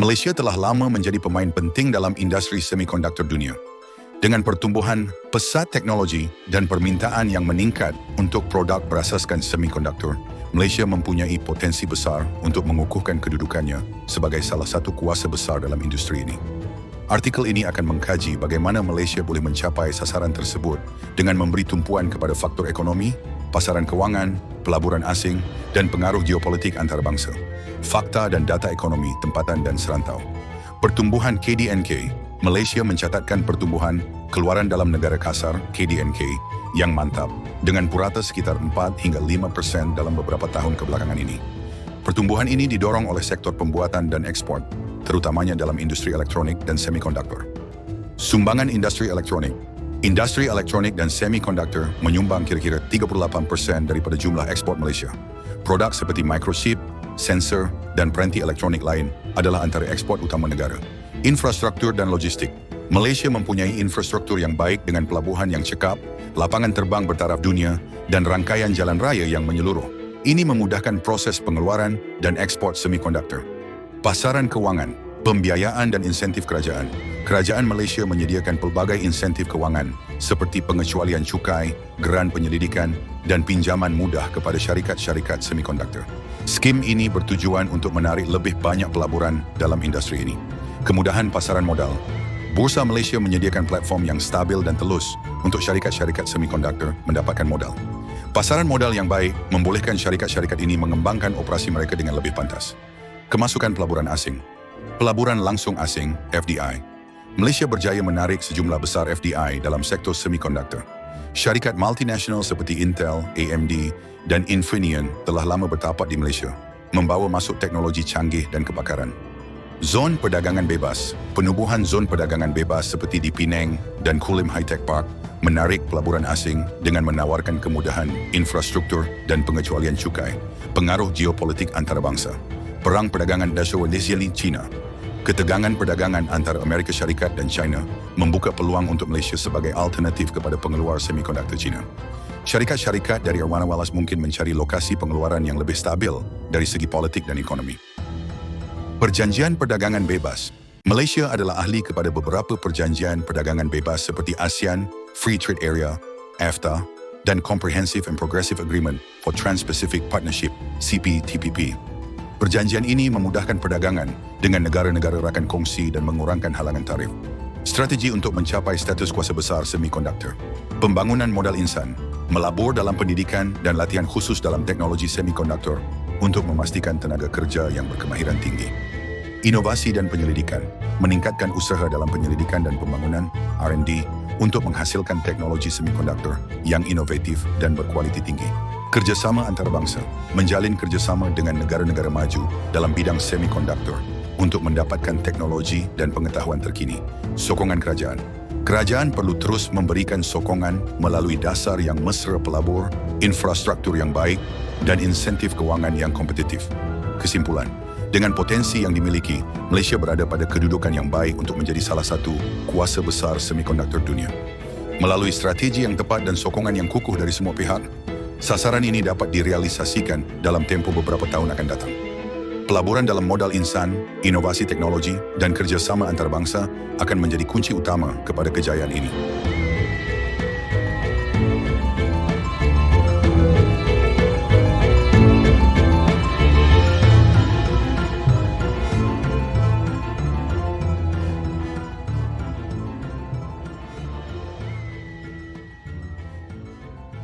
Malaysia telah lama menjadi pemain penting dalam industri semikonduktor dunia. Dengan pertumbuhan pesat teknologi dan permintaan yang meningkat untuk produk berasaskan semikonduktor, Malaysia mempunyai potensi besar untuk mengukuhkan kedudukannya sebagai salah satu kuasa besar dalam industri ini. Artikel ini akan mengkaji bagaimana Malaysia boleh mencapai sasaran tersebut dengan memberi tumpuan kepada faktor ekonomi, pasaran kewangan, pelaburan asing, dan pengaruh geopolitik antarabangsa, fakta dan data ekonomi tempatan dan serantau. Pertumbuhan KDNK, Malaysia mencatatkan pertumbuhan keluaran dalam negara kasar KDNK yang mantap dengan purata sekitar 4 hingga 5% dalam beberapa tahun kebelakangan ini. Pertumbuhan ini didorong oleh sektor pembuatan dan ekspor, terutamanya dalam industri elektronik dan semikonduktor. Sumbangan industri elektronik. Industri elektronik dan semikonduktor menyumbang kira-kira 38% daripada jumlah ekspor Malaysia. Produk seperti microchip, sensor, dan peranti elektronik lain adalah antara ekspor utama negara. Infrastruktur dan logistik. Malaysia mempunyai infrastruktur yang baik dengan pelabuhan yang cekap, lapangan terbang bertaraf dunia, dan rangkaian jalan raya yang menyeluruh. Ini memudahkan proses pengeluaran dan ekspor semikonduktor. Pasaran kewangan, pembiayaan dan insentif kerajaan. Kerajaan Malaysia menyediakan pelbagai insentif kewangan seperti pengecualian cukai, geran penyelidikan, dan pinjaman mudah kepada syarikat-syarikat semikonduktor. Skim ini bertujuan untuk menarik lebih banyak pelaburan dalam industri ini. Kemudahan pasaran modal. Bursa Malaysia menyediakan platform yang stabil dan telus untuk syarikat-syarikat semikonduktor mendapatkan modal. Pasaran modal yang baik membolehkan syarikat-syarikat ini mengembangkan operasi mereka dengan lebih pantas. Kemasukan pelaburan asing. Pelaburan langsung asing, FDI. Malaysia berjaya menarik sejumlah besar FDI dalam sektor semikonduktor. Syarikat multinasional seperti Intel, AMD, dan Infineon telah lama bertapak di Malaysia, membawa masuk teknologi canggih dan kebakaran. Zon perdagangan bebas. Penubuhan zon perdagangan bebas seperti di Penang dan Kulim High-Tech Park menarik pelaburan asing dengan menawarkan kemudahan infrastruktur dan pengecualian cukai, pengaruh geopolitik antarabangsa, perang perdagangan Malaysia dan China. Ketegangan perdagangan antara Amerika Syarikat dan China membuka peluang untuk Malaysia sebagai alternatif kepada pengeluar semikonduktor China. Syarikat-syarikat dari arwana walas mungkin mencari lokasi pengeluaran yang lebih stabil dari segi politik dan ekonomi. Perjanjian perdagangan bebas. Malaysia adalah ahli kepada beberapa perjanjian perdagangan bebas seperti ASEAN, Free Trade Area, EFTA, dan Comprehensive and Progressive Agreement for Trans-Pacific Partnership, CPTPP. Perjanjian ini memudahkan perdagangan dengan negara-negara rakan kongsi dan mengurangkan halangan tarif. Strategi untuk mencapai status kuasa besar semikonduktor. Pembangunan modal insan, melabur dalam pendidikan dan latihan khusus dalam teknologi semikonduktor untuk memastikan tenaga kerja yang berkemahiran tinggi. Inovasi dan penyelidikan, meningkatkan usaha dalam penyelidikan dan pembangunan R&D untuk menghasilkan teknologi semikonduktor yang inovatif dan berkualiti tinggi. Kerjasama antarabangsa, menjalin kerjasama dengan negara-negara maju dalam bidang semikonduktor untuk mendapatkan teknologi dan pengetahuan terkini. Sokongan kerajaan. Kerajaan perlu terus memberikan sokongan melalui dasar yang mesra pelabur, infrastruktur yang baik, dan insentif kewangan yang kompetitif. Kesimpulan, dengan potensi yang dimiliki, Malaysia berada pada kedudukan yang baik untuk menjadi salah satu kuasa besar semikonduktor dunia. Melalui strategi yang tepat dan sokongan yang kukuh dari semua pihak, sasaran ini dapat direalisasikan dalam tempoh beberapa tahun akan datang. Pelaburan dalam modal insan, inovasi teknologi, dan kerjasama antarabangsa akan menjadi kunci utama kepada kejayaan ini.